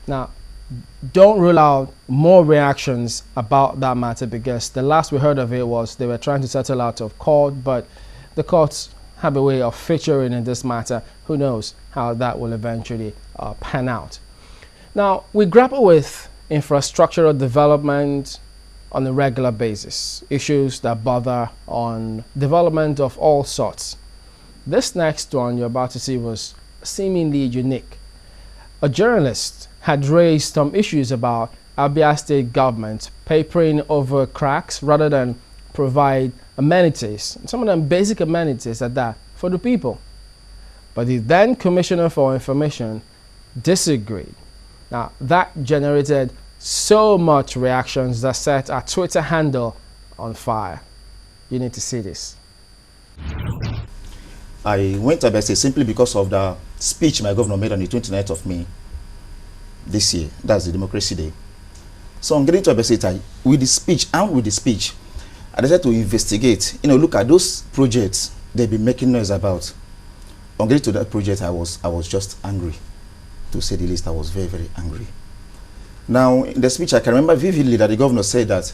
Now, don't rule out more reactions about that matter, because the last we heard of it was they were trying to settle out of court, but the courts have a way of featuring in this matter. Who knows how that will eventually pan out. Now, we grapple with infrastructural development on a regular basis, issues that bother on development of all sorts. This next one you're about to see was seemingly unique. A journalist had raised some issues about Abia state government papering over cracks rather than provide amenities, some of them basic amenities at that, for the people. But the then Commissioner for Information disagreed. Now, that generated so much reactions that set our Twitter handle on fire. You need to see this. I went to Abia State simply because of the speech my governor made on the 29th of May this year. That's the Democracy Day. So I'm getting to Abia State with the speech, I decided to investigate, look at those projects they've been making noise about. On getting to that project, I was just angry. To say the least, I was very, very angry. Now, in the speech, I can remember vividly that the governor said that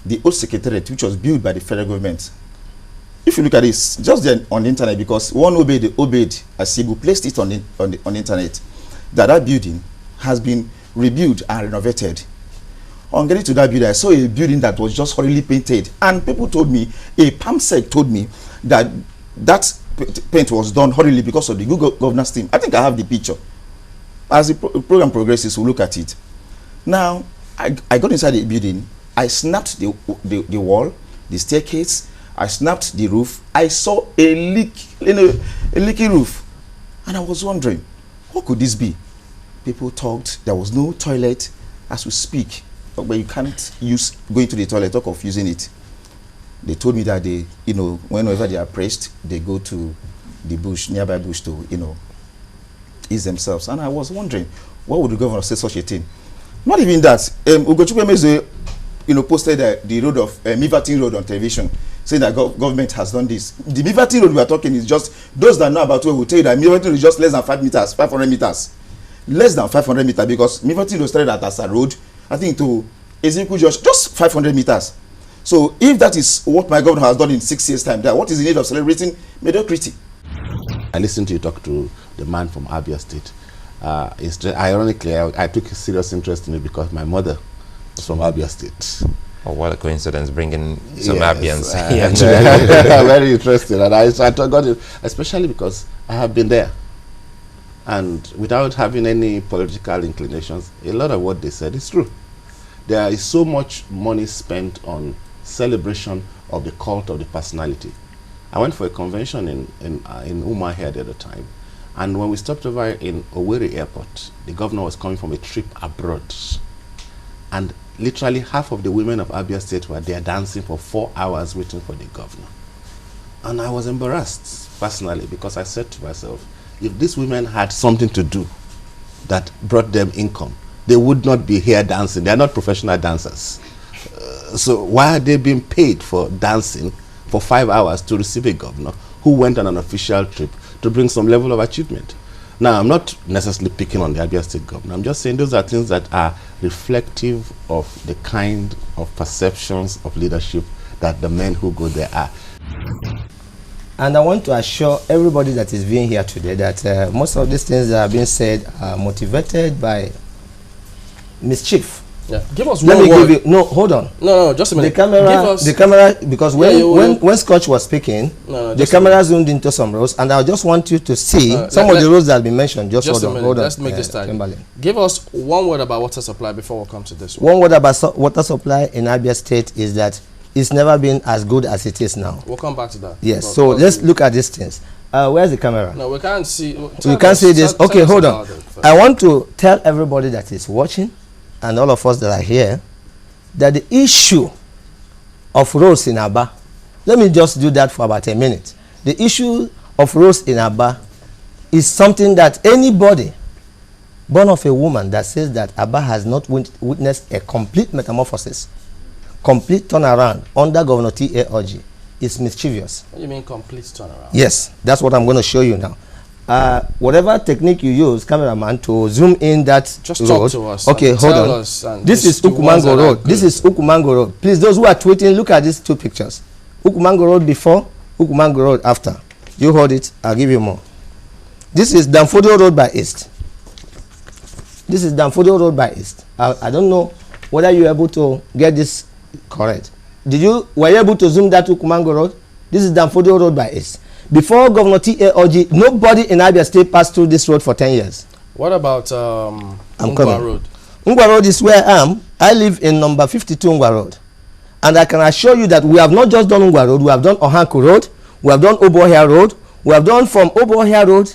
the old secretariat, which was built by the federal government, if you look at this, just there on the internet, because one Obed Asibu placed it on the internet, that building has been rebuilt and renovated. On getting to that building, I saw a building that was just horribly painted, and people told me, a PAMSEC told me that that paint was done horribly because of the Google governance team. I think I have the picture. As the program progresses, we'll look at it. Now, I got inside the building, I snapped the wall, the staircase, I snapped the roof. I saw a leaky roof, and I was wondering, what could this be? People talked. There was no toilet as we speak, but you can't use going to the toilet. Talk of using it. They told me that they, whenever they are pressed, they go to the bush, nearby bush, to ease themselves. And I was wondering, why would the governor say such a thing? Not even that. Ugochukwu Emeze, posted the road of Mivatin Road on television, saying that government has done this. The Mivatin Road we are talking is just, those that know about where will tell you that Mivatin Road is just less than 500 meters. Less than 500 meters, because Mivatin Road started at Asa Road, I think, to Ezekiel just 500 meters. So if that is what my governor has done in 6 years' time, what is the need of celebrating mediocrity? I listened to you talk to the man from Abia State. Ironically, I took a serious interest in it because my mother was from Abia State. Oh, what a coincidence, bringing some Abians here. Very interesting. And I got it, especially because I have been there. And without having any political inclinations, a lot of what they said is true. There is so much money spent on celebration of the cult of the personality. I went for a convention in Umuahia at the time. And when we stopped over in Owerri Airport, the governor was coming from a trip abroad. And literally half of the women of Abia State were there dancing for 4 hours waiting for the governor. And I was embarrassed personally, because I said to myself, if these women had something to do that brought them income, they would not be here dancing. They are not professional dancers. So why are they being paid for dancing for 5 hours to receive a governor who went on an official trip to bring some level of achievement? Now, I'm not necessarily picking on the Abia State governor. I'm just saying those are things that are reflective of the kind of perceptions of leadership that the men who go there are. And I want to assure everybody that is being here today that most of these things that are being said are motivated by mischief. Yeah. Give us Let one me word. give you, no, hold on. No, just a minute. The camera, because when Scotch was speaking, the camera zoomed into some rows, and I just want you to see some of the rows that have been mentioned. Just hold on. Let's make this time. Kimberly. Give us one word about water supply before we come to this one. One word about water supply in Abia State is that it's never been as good as it is now. We'll come back to that. Yes, so let's look at these things. Where's the camera? No, we can't see. You can't see this. Okay, hold on. I want to tell everybody that is watching, and all of us that are here, that the issue of roads in Aba, let me just do that for about a minute. The issue of roads in Aba is something that anybody born of a woman that says that Aba has not witnessed a complete metamorphosis, complete turnaround under Governor T.A. Orji is mischievous. What do you mean complete turnaround? Yes, that's what I'm going to show you now. whatever technique you use, cameraman, to zoom in that Just road. talk to us. Okay, hold on. This is Ukumango Road. This is Ukumango Road. Please, those who are tweeting, look at these two pictures. Ukumango Road before, Ukumango Road after. You hold it, I'll give you more. This is Danfodio Road by East. This is Danfodio Road by East. I don't know whether you're able to get this correct. Were you able to zoom that to Ukumango Road? This is Danfodio Road by East. Before Governor T.A. Oji, nobody in Abia State passed through this road for 10 years. What about Ungwa Road? Ungwa Road is where I am. I live in number 52 Ungwa Road. And I can assure you that we have not just done Ungwa Road, we have done Ohanku Road, we have done Obohia Road, we have done from Obohia Road,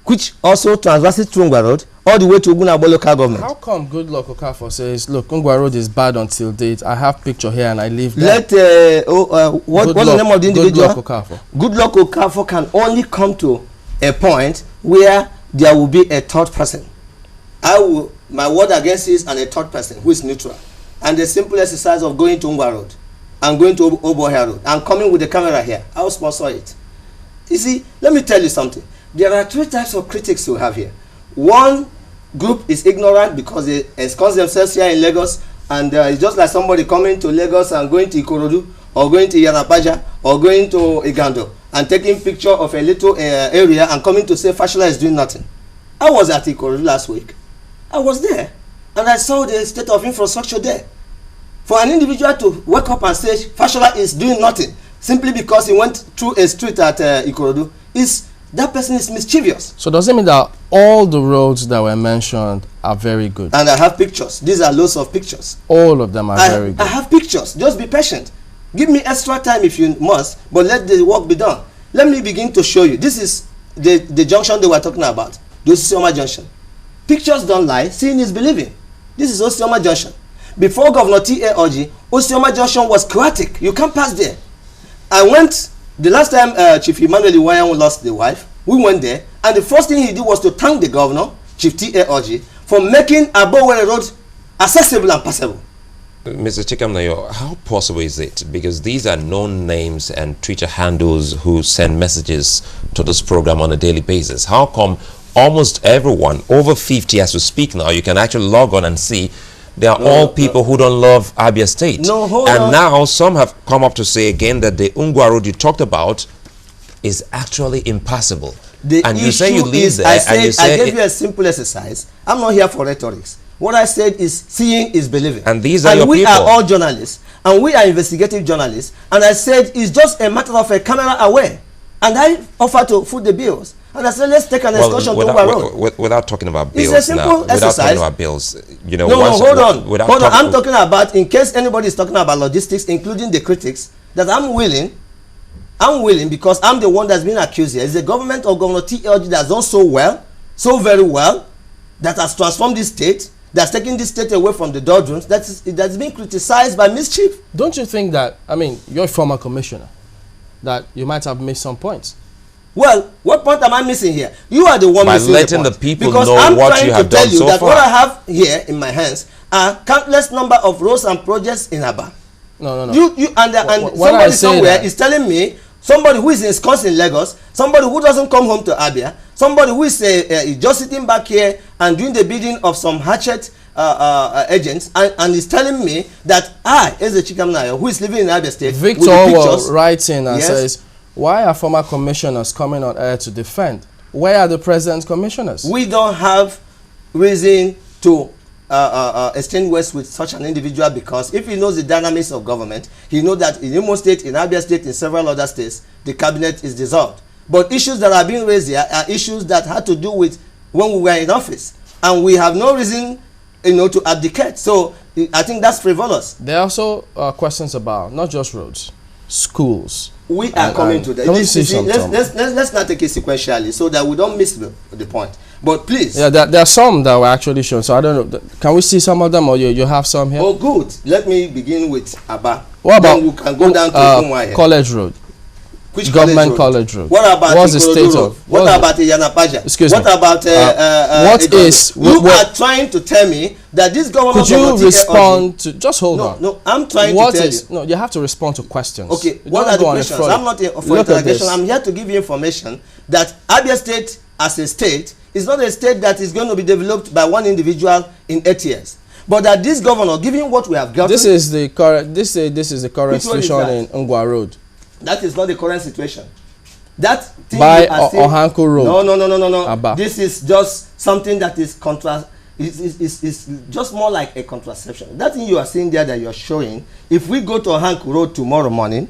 which also transverses through Ungwa Road, all the way to Ugunabo local government. How come Goodluck Okafor says, look, Ungwa Road is bad until date. I have picture here and I live there. What's the name of the individual? Goodluck Okafor. Goodluck Okafor can only come to a point where there will be a third person. My word against this and a third person who is neutral. And the simple exercise of going to Ungwa Road and going to Obohia Road and coming with the camera here, I will sponsor it. You see, let me tell you something. There are three types of critics we have here. One group is ignorant because they ensconce themselves here in Lagos, and it's just like somebody coming to Lagos and going to Ikorodu or going to Yanapaja or going to Igando and taking picture of a little area and coming to say Fashola is doing nothing. I was at Ikorodu last week. I was there and I saw the state of infrastructure there. For an individual to wake up and say Fashola is doing nothing simply because he went through a street at Ikorodu, that person is mischievous. So does it mean that all the roads that were mentioned are very good? And I have pictures. These are loads of pictures. All of them are very good. I have pictures. Just be patient. Give me extra time if you must, but let the work be done. Let me begin to show you. This is the junction they were talking about. The Osioma Junction. Pictures don't lie. Seeing is believing. This is Osioma Junction. Before Governor T.A. Oji, Osioma Junction was chaotic. You can't pass there. I went. The last time Chief Emmanuel Iwayan lost the wife, we went there, and the first thing he did was to thank the governor, Chief T.A. Oji, for making Abowere Road accessible and passable. Mr. Chikamnayo, how possible is it? Because these are known names and Twitter handles who send messages to this program on a daily basis. How come almost everyone, over 50 as we speak now, you can actually log on and see they are all people who don't love Abia State. And now some have come up to say again that the Ungwa Road you talked about is actually impassable. And you say you live there. I gave you a simple exercise. I'm not here for rhetorics. What I said is seeing is believing. And these are your people. And we are all journalists. And we are investigative journalists. And I said it's just a matter of a camera away. And I offered to foot the bills. And I said, let's take an excursion to Ungwa Road. Without talking about bills it's a simple exercise. Without talking about bills, you know. Hold on. I'm talking about, in case anybody is talking about logistics, including the critics, that I'm willing because I'm the one that's been accused here. It's the government of Governor T.A. Oji that's done so well, so very well, that has transformed this state, that's taken this state away from the doldrums, that's been criticized by mischief. Don't you think that, I mean, you're a former commissioner, that you might have missed some points? Well, what point am I missing here? You are the one missing the point. By letting the people know what you have done so far. Because I'm trying to tell you that what I have here in my hands are countless number of roads and projects in Aba. No. And somebody somewhere is telling me, somebody who is ensconced in Lagos, somebody who doesn't come home to Abia, somebody who is just sitting back here and doing the bidding of some hatchet agents, and is telling me that I, as a Chikamnayo, who is living in Abia State, Victor was writing and says, why are former commissioners coming on air to defend? Where are the present commissioners? We don't have reason to exchange words with such an individual, because if he knows the dynamics of government, he knows that in Imo State, in Abia State, in several other states, the cabinet is dissolved. But issues that are being raised here are issues that had to do with when we were in office, and we have no reason, to abdicate. So I think that's frivolous. There are also questions about not just roads, schools. We are coming to that. Let's not take it sequentially so that we don't miss the point. But please. Yeah, there are some that were actually shown. So I don't know. Can we see some of them, or you have some here? Oh, good. Let me begin with Aba. What about then we can go down to College Road? Which government college road? What about what's the state of? What about the Yanapaja? Excuse me. What about you are trying to tell me that this government? Could you respond to? Just hold on. No, I'm trying to tell you. No, you have to respond to questions. Okay, what are the questions? I'm not for interrogation. I'm here to give you information that Abia State as a state is not a state that is going to be developed by one individual in 8 years. But that this governor, given what we have gotten, this is the current. This is the current situation in Ngwa Road. That is not the current situation. That thing by Ohanko Road. No. Abba. This is just something that is is just more like a contraception. That thing you are seeing there that you are showing, if we go to Ohanko Road tomorrow morning,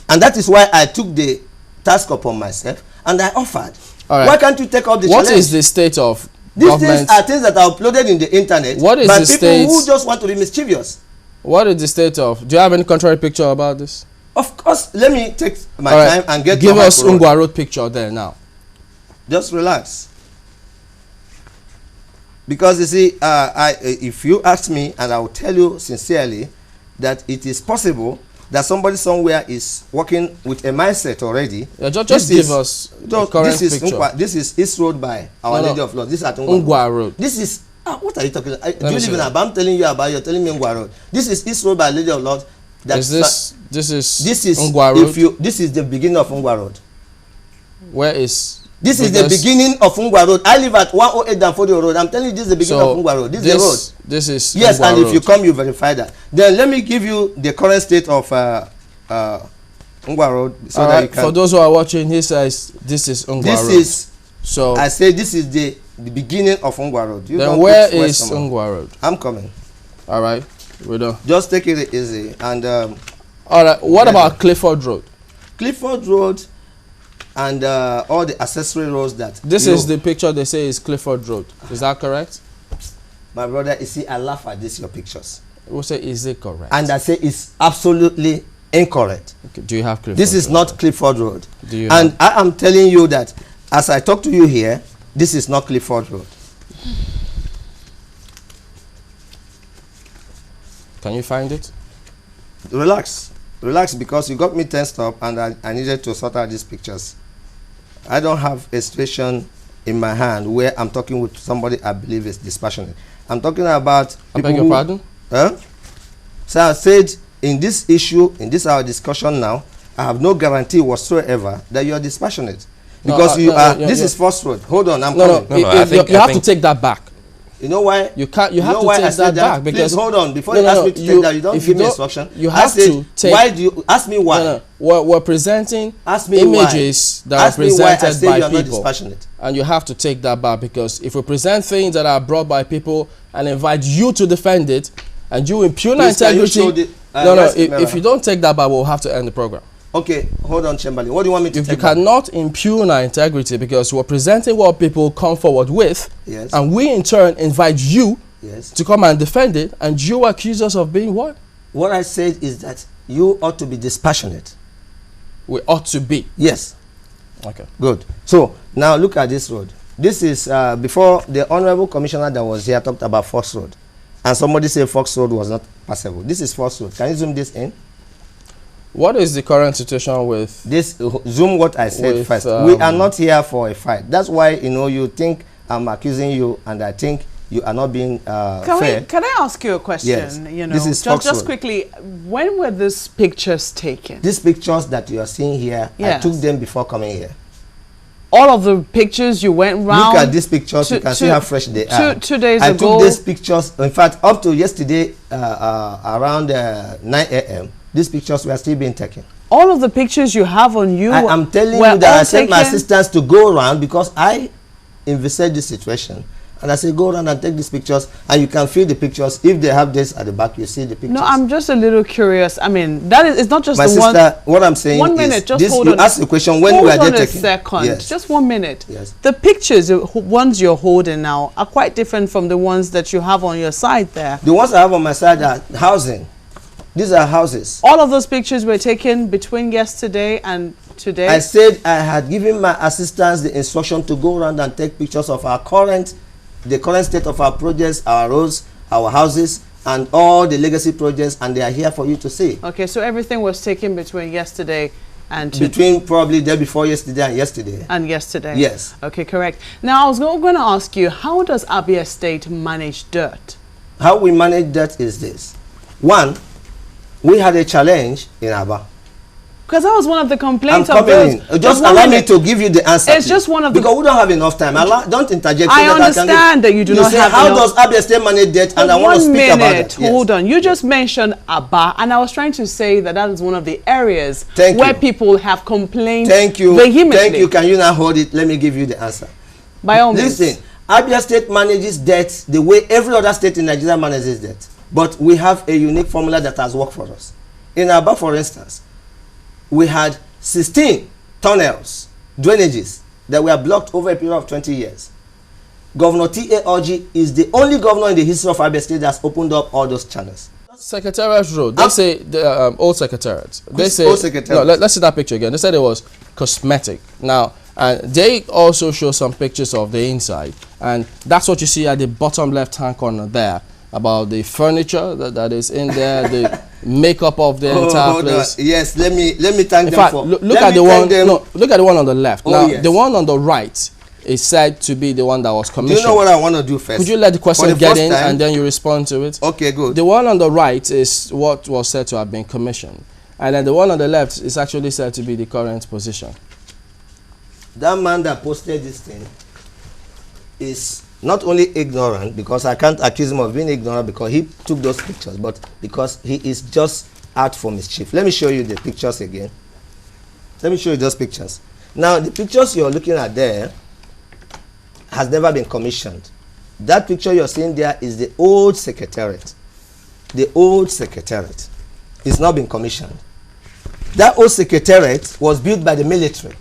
and that is why I took the task upon myself and I offered. All right. Why can't you take up the challenge? What is the state of these government? things are things that are uploaded in the internet What is by the people state who just want to be mischievous. What is the state of? Do you have any contrary picture about this? Of course, let me take my All right. time and get Give us Ohanko Road. Ngwa Road picture there now. Just relax. Because you see, if you ask me, and I will tell you sincerely that it is possible that somebody somewhere is working with a mindset already. Yeah, just give us the current picture. This is East Road by Our Lady of Lord. This is at Ngwa Road. This is what are you talking about? Do you live in Abia? I'm telling you about. You're telling me Ngwa Road. This is East Road by Lady of Lord. This is Ngwa Road. This is the beginning of Ngwa Road. Where is? This is the beginning of Ngwa Road. I live at 108 Danfodio Road. I'm telling you, this is the beginning of Ngwa Road. This is the road. This is yes, Ngwa and Road. if you come, you verify that. Then let me give you the current state of Ngwa Road. So that you can. For those who are watching, he says this is Ngwa Road. This is. So I say this is the beginning of Ngwa Road. Then where is Ngwa Road? I'm coming. All right, we're done. Just take it easy and. All right. What about Clifford Road? Clifford Road and all the accessory roads that. This is the picture they say is Clifford Road. Is that correct? My brother, you see, I laugh at this, your pictures. We'll say, is it correct? And I say it's absolutely incorrect. Okay. Do you have Clifford This is Road? not Clifford Road. Do you and I am telling you that as I talk to you here, this is not Clifford Road. Can you find it? Relax. Relax, because you got me tensed up and I needed to sort out these pictures. I don't have a situation in my hand where I'm talking with somebody I believe is dispassionate. I'm talking about I beg your pardon? So I said in this issue, in this our discussion now, I have no guarantee whatsoever that you are dispassionate. Because this is First Road. Hold on, I'm coming. You have to take that back. You know why? You can't. You have to take that back because. Please hold on. Before you ask me to take that, you don't give me instruction. You have to take. Why do you ask me why? We're presenting images that are presented by people, and you have to take that back because if we present things that are brought by people and invite you to defend it, and you impugn our integrity. If you don't take that back, we'll have to end the program. Okay, hold on, Chamberlain. What do you want me to take? You cannot impugn our integrity because we're presenting what people come forward with, yes, and we in turn invite you, yes, to come and defend it, and you accuse us of being what? What I said is that you ought to be dispassionate. We ought to be. Yes. Okay. Good. So now look at this road. This is before the honorable commissioner that was here talked about Fox Road, and somebody said Fox Road was not passable. This is Fox Road. Can you zoom this in? What is the current situation with this? Zoom what I said first. We are not here for a fight. That's why you think I'm accusing you, and I think you are not being fair. Can I ask you a question? Yes. This is just quickly. When were these pictures taken? These pictures that you are seeing here, yes, I took them before coming here. All of the pictures you went round. Look at these pictures. You can see how fresh they are. 2 days ago. I took these pictures. In fact, up to yesterday, around 9 a.m. These pictures were still being taken. All of the pictures you have on you. I'm telling you that I sent my assistants to go around because I envisaged this situation. And I say, go around and take these pictures, and you can feel the pictures. If they have this at the back, you see the pictures. No, I'm just a little curious. I mean, that is, it's not just my the one. Sister, what I'm saying 1 minute, is, just this, hold you on. ask the question when we are there taking. Hold on a second. Yes. Just 1 minute. Yes. The pictures, the ones you're holding now, are quite different from the ones that you have on your side there. The ones I have on my side are housing. These are houses. All of those pictures were taken between yesterday and today? I said I had given my assistants the instruction to go around and take pictures of the current state of our projects, our roads, our houses, and all the legacy projects, and they are here for you to see. Okay, so everything was taken between yesterday and today? Between probably day before yesterday and yesterday. And yesterday? Yes. Okay, correct. Now, I was going to ask you, how does Abia State manage dirt? How we manage dirt is this. One, we had a challenge in Abia. Because that was one of the I'm complaints of coming those. in. Just allow me to give you the answer. It's just one of the. Because we don't have enough time. Don't interject. I understand that you do not say, have how enough. does Abia State manage debt? And I want to speak about it. Hold on. You just mentioned Aba, and I was trying to say that that is one of the areas Thank where you. people have complained Thank you. vehemently. Thank you. Can you now hold it? Let me give you the answer. By all means. Listen, Abia State manages debt the way every other state in Nigeria manages debt. But we have a unique formula that has worked for us. In Aba, for instance, we had 16 tunnels, drainages that were blocked over a period of 20 years. Governor T.A. Orji is the only governor in the history of Abia State that's opened up all those channels. Secretariat Road, they say, the old secretariat. They say, old secretariat. no, let's see that picture again. They said it was cosmetic. Now, and they also show some pictures of the inside. And that's what you see at the bottom left-hand corner there, about the furniture that is in there, the makeup of the entire place. Yes, let me thank In them fact, for. look at the one. No, look at the one on the left. Oh, now, yes. the one on the right is said to be the one that was Do commissioned. you know what I want to do first? Could you let the question For the get first in time- and then you respond to it? Okay, good. The one on the right is what was said to have been commissioned, and then the one on the left is actually said to be the current position. That man that posted this thing is not only ignorant, because I can't accuse him of being ignorant because he took those pictures, but because he is just out for mischief. Let me show you the pictures again. Let me show you those pictures. Now, the pictures you're looking at there has never been commissioned. That picture you're seeing there is the old secretariat. The old secretariat. It's not been commissioned. That old secretariat was built by the military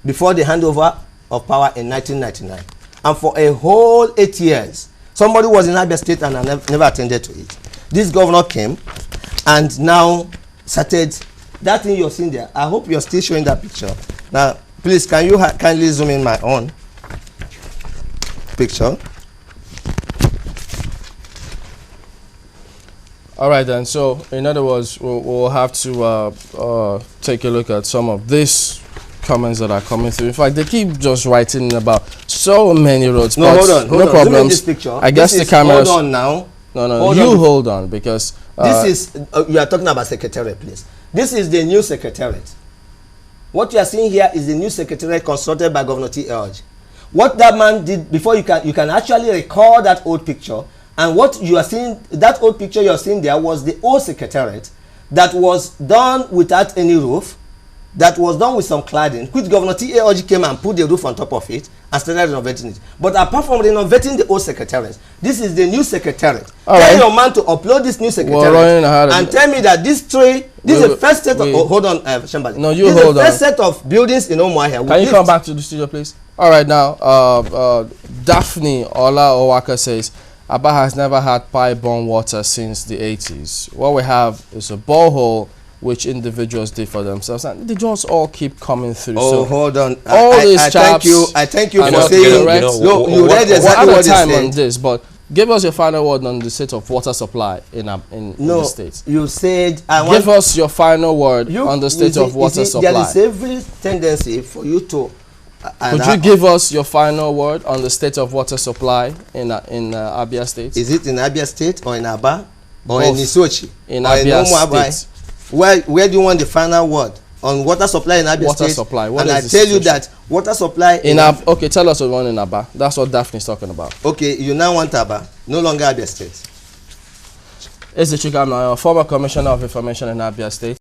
before the handover of power in 1999. And for a whole 8 years, somebody was in Abia State and I never attended to it. This governor came and now started that thing you're seeing there. I hope you're still showing that picture. Now, please, can you kindly zoom in my own picture? All right then. So, in other words, we'll have to take a look at some of these comments that are coming through. In fact, they keep just writing about so many roads. No, hold on. No problems. Zoom in this picture. I guess this the is, cameras. Hold on now. No. You hold on because this is you are talking about secretariat, please. This is the new secretariat. What you are seeing here is the new secretariat constructed by Governor T. Orji. What that man did before, you can actually recall that old picture, and what you are seeing, that old picture you are seeing there was the old secretariat that was done without any roof, that was done with some cladding, which Governor T. Orji came and put the roof on top of it and started renovating it. But apart from renovating the old secretariat, this is the new secretariat. Tell your man to upload this new secretariat and tell me that this is the first set of hold on, Shambali. No, you this hold is the on. first set of buildings in Umuahia. Can you come back to the studio, please? All right, now, Daphne Ola Owaka says, Aba has never had pipe-borne water since the 80s. What we have is a borehole which individuals did for themselves, and they just all keep coming through. Oh, so hold on. I thank you for saying you read exactly what what time they said. on this, but give us your final word on the state of water supply in the state. You said give us your final word on the state of water supply. There is every tendency for you to. Could you give us your final word on the state of water supply in Abia State? Is it in Abia State or in Aba or Both. in Isochi In or Abia in State. Where do you want the final word on water supply in Abia Water State? supply. What and is I the tell you situation? that water supply In okay, tell us the one in Aba. That's what Daphne is talking about. Okay, you now want Aba, no longer Abia State. It's the Chikam now, former commissioner of information in Abia State.